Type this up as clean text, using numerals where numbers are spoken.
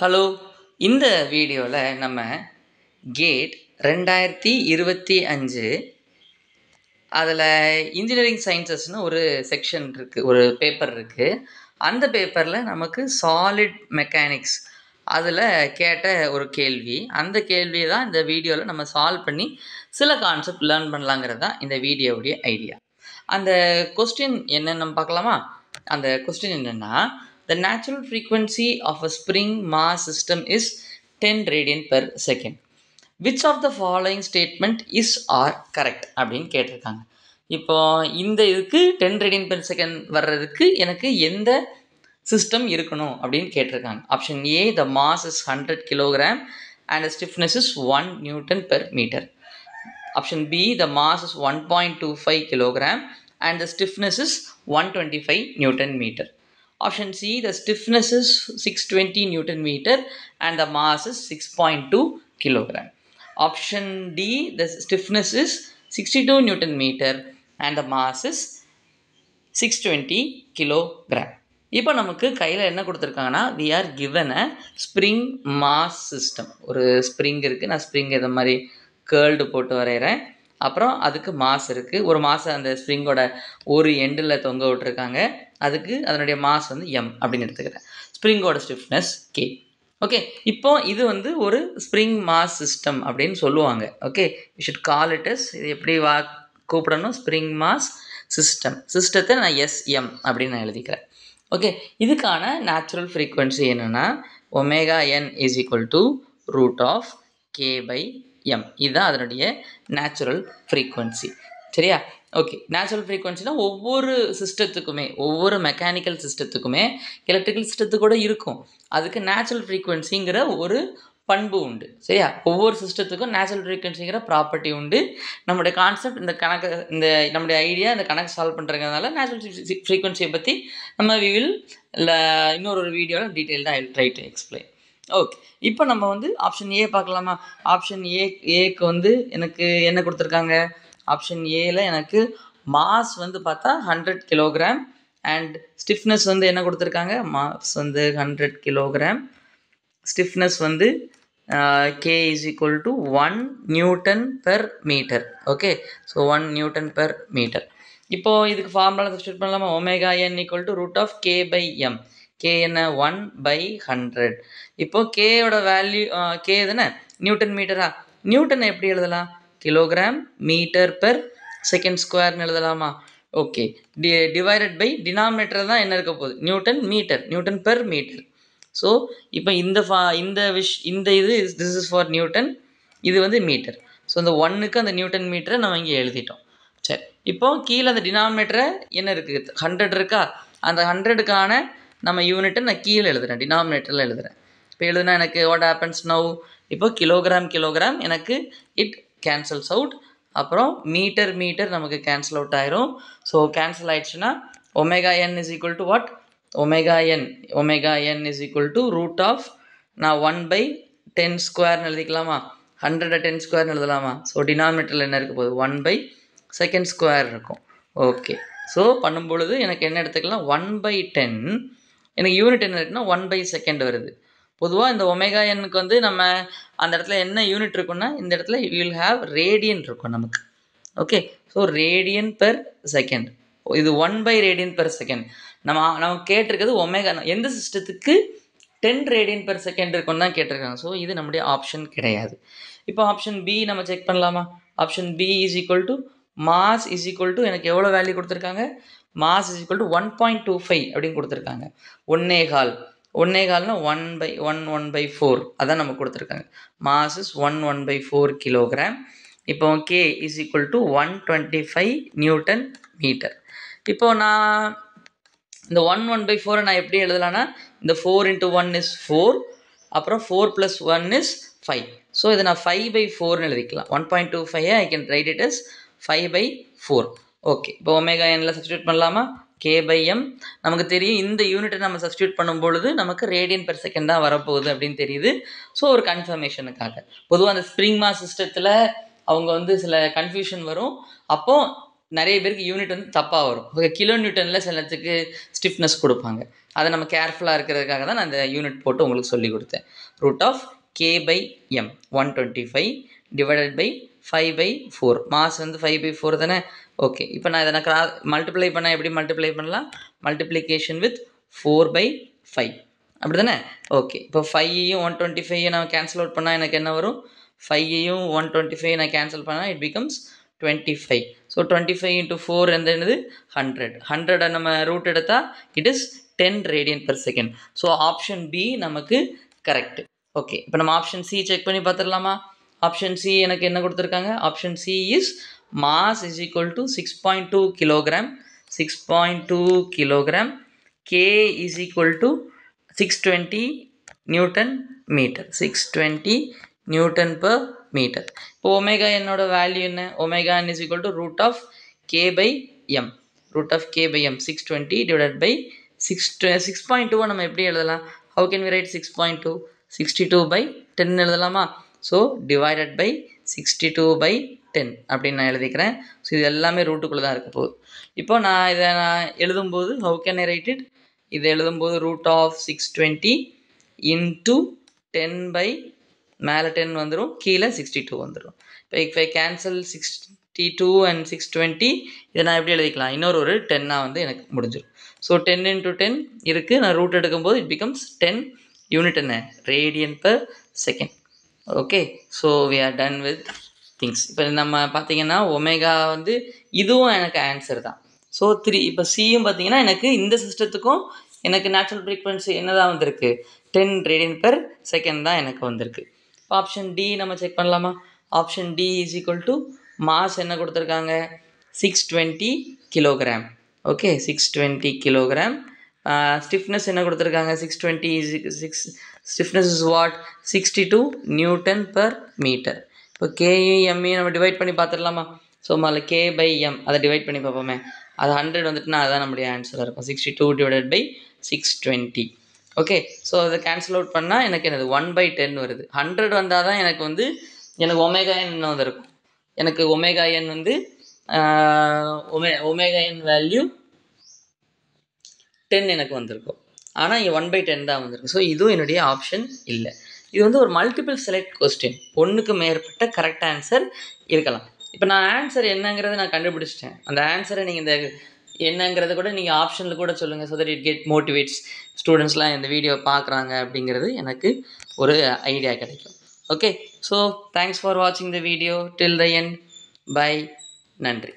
Hello, இந்த வீடியோவில் நம்ம கேட் 2025 அதில் இன்ஜினியரிங் சயின்சஸ்னு ஒரு செக்ஷன் இருக்குது, ஒரு பேப்பர் இருக்குது. அந்த பேப்பரில் நமக்கு சாலிட் மெக்கானிக்ஸ் அதில் கேட்ட ஒரு கேள்வி. அந்த கேள்வியை தான் இந்த வீடியோவில் நம்ம சால்வ் பண்ணி சில கான்செப்ட் லேர்ன் பண்ணலாங்கிறது தான் இந்த வீடியோவுடைய ஐடியா. அந்த கொஸ்டின் என்னென்னு நம்ம பார்க்கலாமா? அந்த கொஸ்டின் என்னென்னா, the natural frequency of a spring mass system is 10 radian per second. Which of the following statement is or correct அப்படின்னு கேட்டிருக்காங்க. இப்போ இந்த இதுக்கு 10 radian per second வர்றதுக்கு எனக்கு எந்த சிஸ்டம் இருக்கணும் அப்படின்னு கேட்டிருக்காங்க. Option A, the mass is 100 kilogram and the stiffness is 1 Newton per meter. Option B, the mass is 1.25 kilogram and the stiffness is 125 Newton meter. Option C, the stiffness is 620 Newton meter and the mass is 6.2 kilogram. Option D, the stiffness is 62 Newton meter and the mass is 620 kilogram. இப்போ நமக்கு கையில் என்ன கொடுத்துருக்காங்கன்னா, we are given a spring mass system. ஒரு spring இருக்குது, நான் spring இதை மாதிரி கேர்ல்டு போட்டு வரைகிறேன். அப்புறம் அதுக்கு மாஸ் இருக்குது, ஒரு மாஸ் அந்த ஸ்ப்ரிங்கோட ஒரு எண்டில் தொங்க விட்டுருக்காங்க. அதுக்கு அதனுடைய மாஸ் வந்து எம் அப்படின்னு எடுத்துக்கிறேன். ஸ்ப்ரிங்கோட ஸ்டிஃப்னஸ் கே. ஓகே, இப்போ இது வந்து ஒரு ஸ்ப்ரிங் மாஸ் சிஸ்டம் அப்படின்னு சொல்லுவாங்க. Okay, you should call it as, இது எப்படி கூப்பிடணும், ஸ்ப்ரிங் மாஸ் சிஸ்டம். சிஸ்டத்தை நான் எஸ்எம் அப்படின்னு நான் எழுதிக்கிறேன். ஓகே, இதுக்கான நேச்சுரல் ஃப்ரீக்வன்சி என்னென்னா, omega n is equal to root of k by m. இதுதான் அதனுடைய நேச்சுரல் ஃப்ரீக்வன்சி. சரியா? ஓகே, நேச்சுரல் ஃப்ரீக்வன்சினா ஒவ்வொரு சிஸ்டத்துக்குமே, ஒவ்வொரு மெக்கானிக்கல் சிஸ்டத்துக்குமே எலக்ட்ரிக்கல் சிஸ்டத்துக்கு கூட இருக்கும். அதுக்கு நேச்சுரல் ஃப்ரீக்வன்சிங்கிற ஒரு பண்பு உண்டு. சரியா? ஒவ்வொரு சிஸ்டத்துக்கும் நேச்சுரல் ஃப்ரீக்வன்சிங்கிற ப்ராப்பர்ட்டி உண்டு. நம்மளுடைய கான்செப்ட், இந்த கணக்கு, இந்த நம்முடைய ஐடியா இந்த கணக்கு சால்வ் பண்ணுறதுனால நேச்சுரல் ஃப்ரீக்வன்சியை பற்றி நம்ம வில் இன்னொரு வீடியோவில் டீட்டெயில்டாக I will try to explain. Okay, இப்போ நம்ம வந்து ஆப்ஷன் ஏ பார்க்கலாமா? ஆப்ஷன் ஏக்கு வந்து எனக்கு என்ன கொடுத்துருக்காங்க? ஆப்ஷன் ஏல எனக்கு மாஸ் வந்து பார்த்தா 100 கிலோகிராம் அண்ட் ஸ்டிஃப்னஸ் வந்து என்ன கொடுத்துருக்காங்க? மாஸ் வந்து 100 கிலோகிராம், ஸ்டிஃப்னஸ் வந்து k is equal to 1 newton per metre. Okay, so 1 newton per metre. இப்போது இதுக்கு ஃபார்முலா சப்ஸ்டியூட் பண்ணலாமா? Omega n equal to root of k by m. K என்ன? 1/100. இப்போ கேயோட வேல்யூ, கே தானே நியூட்டன் மீட்டரா? நியூட்டன் எப்படி எழுதலாம்? கிலோகிராம் மீட்டர் பெர் செகண்ட் ஸ்கொயர்னு எழுதலாமா? ஓகே, டிவைடட் பை டினாமினேட்டர் தான் என்ன இருக்க போகுது? Newton metre, newton per metre. So இப்போ இந்த இது திஸ் இஸ் ஃபார் நியூட்டன், இது வந்து மீட்டர். ஸோ இந்த 1க்கு அந்த நியூட்டன் மீட்டரை நம்ம இங்கே எழுதிட்டோம். சரி, இப்போ கீழே அந்த டினாமினேட்டரை என்ன இருக்குது? 100 இருக்கா? அந்த 100க்கான நம்ம யூனிட்டை நான் கீழே எழுதுகிறேன், டினாமினேட்டரில் எழுதுகிறேன். இப்போ எழுதுனா எனக்கு வாட் ஹேப்பன்ஸ் நவ்? இப்போ கிலோகிராம் எனக்கு இட் கேன்சல்ஸ் அவுட். அப்புறம் மீட்டர் நமக்கு கேன்சல் அவுட் ஆயிரும். ஸோ கேன்சல் ஆயிடுச்சுன்னா omega n is equal to what? Omega n is equal to root of, நான் 1/10 ஸ்கொயர்னு எழுதிக்கலாமா? 100 10 ஸ்கொயர்னு எழுதலாமா? ஸோ டினாமினேட்டரில் என்ன இருக்க போகுது? 1/2 ஸ்கொயர் இருக்கும். ஓகே, ஸோ பண்ணும்பொழுது எனக்கு என்ன எடுத்துக்கலாம்? 1/10. எனக்கு யூனிட் என்ன இருக்குன்னா 1/2 வருது. பொதுவாக இந்த ஒமேகா எண்ணுக்கு வந்து நம்ம அந்த இடத்துல என்ன யூனிட் இருக்குன்னா, இந்த இடத்துல யூ வில் ஹாவ் ரேடியன் இருக்கும் நமக்கு. Okay, so radian per second. இது 1/radian per second. நம்ம கேட்டிருக்கிறது ஒமேகா, எந்த சிஸ்டத்துக்கு 10 radian per second இருக்குன்னு தான் கேட்டிருக்காங்க. ஸோ இது நம்முடைய ஆப்ஷன் கிடையாது. இப்போ ஆப்ஷன் பி நம்ம செக் பண்ணலாமா? Option b is equal to mass is equal to, எனக்கு எவ்வளோ வேல்யூ கொடுத்துருக்காங்க? மாஸ் இஸ் ஈக்குவல் டு 1.25 அப்படின்னு கொடுத்துருக்காங்க. 1.25னா 1/4 அதான் நம்ம கொடுத்துருக்காங்க. Mass is 1/4 kilogram. இப்போ K is equal to 125 newton metre. இப்போ நான் இந்த 1/4 நான் எப்படி எழுதலான்னா, இந்த 4 × 1 இஸ் 4, அப்புறம் 4 + 1 இஸ் 5. ஸோ இதை நான் 5/4ன்னு எழுதிக்கலாம். 1.25 I can write it is 5/4. Okay, இப்போ ஒமேகா என்ல சப்ஸ்டியூட் பண்ணலாமா? கே பை எம் நமக்கு தெரியும். இந்த யூனிட்டை நம்ம சப்ஸ்டியூட் பண்ணும்பொழுது நமக்கு ரேடியன் பெர் செகண்ட் தான் வரப்போகுது அப்படின்னு தெரியுது. ஸோ ஒரு கன்ஃபர்மேஷனுக்காக, பொதுவாக அந்த ஸ்ப்ரிங் மாஸ் சிஸ்டத்தில் அவங்க வந்து சில கன்ஃபியூஷன் வரும். அப்போது நிறைய பேருக்கு யூனிட் வந்து தப்பாக வரும். ஓகே, கிலோ நியூட்டனில் சிலத்துக்கு ஸ்டிஃப்னஸ் கொடுப்பாங்க. அதை நம்ம கேர்ஃபுல்லாக இருக்கிறதுக்காக தான் நான் இந்த யூனிட் போட்டு உங்களுக்கு சொல்லி கொடுத்தேன். Root of k by m 125 divided by 5/4. Mass வந்து 5/4 தானே. ஓகே, இப்போ நான் இதை நான் மல்டிப்ளை பண்ணால் எப்படி மல்டிப்ளை பண்ணலாம்? மல்டிப்ளிகேஷன் வித் 4/5 அப்படி தானே. ஓகே, இப்போ 5ஐயும் 125 நான் கேன்சல் அவுட் பண்ணால் எனக்கு என்ன வரும்? 5ஐயும் 125 நான் கேன்சல் பண்ணால் இட் பிகம்ஸ் 25. ஸோ 25 into 4 என்னது 100. 100 நம்ம ரூட் எடுத்தால் it is 10 radian per second. So option b நமக்கு கரெக்ட். ஓகே, இப்போ நம்ம ஆப்ஷன் சி செக் பண்ணி பார்த்துடலாமா? ஆப்ஷன் சி எனக்கு என்ன கொடுத்துருக்காங்க? Option c is mass is equal to 6.2 kilogram. 6.2 kilogram. K is equal to 620 newton metre. 620 newton per metre. இப்போ omega என்னோட வேல்யூ என்ன? Omega n is equal to root of k by m. Root of k by m 620 divided by 6.2 நம்ம எப்படி எழுதலாம்? How can we write 6.2? 62/10 எழுதலாமா? So divided by 62/10 அப்படின்னு நான் எழுதிக்கிறேன். ஸோ இது எல்லாமே ரூட்டுக்குள்ளே தான் இருக்க போகுது. இப்போ நான் இதை எழுதும்போது how can I right it? இது எழுதும்போது ரூட் ஆஃப் 620 இன்ட்டு 10 மேலே 10 வந்துடும், கீழே 62 வந்துடும். இப்போ இப்போ கேன்சல் 62 and 620 இதை நான் எப்படி எழுதிக்கலாம்? இன்னொரு 10 வந்து எனக்கு முடிஞ்சிடும். ஸோ 10 into 10 இருக்குது. நான் ரூட் எடுக்கும்போது இட் பிகம்ஸ் 10 யூனிட் என்ன? Radian per second. Okay, so we are done with things. இப்போ நம்ம பார்த்தீங்கன்னா ஒமேகா வந்து இதுவும் எனக்கு ஆன்சர் தான். ஸோ இப்போ சியும் பார்த்தீங்கன்னா எனக்கு இந்த சிஸ்டத்துக்கும் எனக்கு நேச்சுரல் ஃப்ரீக்வன்சி என்ன தான் வந்திருக்கு? 10 radian per second தான் எனக்கு வந்திருக்கு. இப்போ ஆப்ஷன் டி நம்ம செக் பண்ணலாமா? Option d is equal to mass என்ன கொடுத்துருக்காங்க? 620 கிலோகிராம். Okay, 620 kilogram. ஸ்டிஃப்னஸ் என்ன கொடுத்துருக்காங்க? 620 is stiffness is what? 62 newton per metre. இப்போ கேயும் எம்மையும் நம்ம டிவைட் பண்ணி பார்த்துடலாமா? ஸோ அதில் கே பை எம் அதை டிவைட் பண்ணி பார்ப்போமே. அது 100 வந்துட்டுனா அதுதான் நம்முடைய ஆன்சராக இருக்கும். 62 டிவைடட் பை 620. ஓகே, ஸோ அதை கேன்சல் அவுட் பண்ணால் எனக்கு என்னது 1/10 வருது. 100 வந்தால் தான் எனக்கு வந்து எனக்கு ஒமேகா என் வந்திருக்கும். எனக்கு ஒமேகா என் வந்து ஒமேகா என் வேல்யூ 10 எனக்கு வந்திருக்கும். ஆனால் இங்கே 1/10 தான் வந்திருக்கு. ஸோ இதுவும் என்னுடைய ஆப்ஷன் இல்லை. இது வந்து ஒரு மல்டிபிள் செலக்ட் கொஸ்டின். ஒன்றுக்கு மேற்பட்ட கரெக்ட் ஆன்சர் இருக்கலாம். இப்போ நான் ஆன்சர் என்னங்கிறத நான் கண்டுபிடிச்சிட்டேன். அந்த ஆன்சரை நீங்கள் இந்த என்னங்கிறத கூட நீங்கள் ஆப்ஷனில் கூட சொல்லுங்கள். So that it get motivates ஸ்டூடெண்ட்ஸ்லாம் இந்த வீடியோ பார்க்குறாங்க அப்படிங்கிறது எனக்கு ஒரு ஐடியா கிடைக்கும். ஓகே, ஸோ தேங்க்ஸ் ஃபார் வாட்சிங் the video till the end. Bye. நன்றி.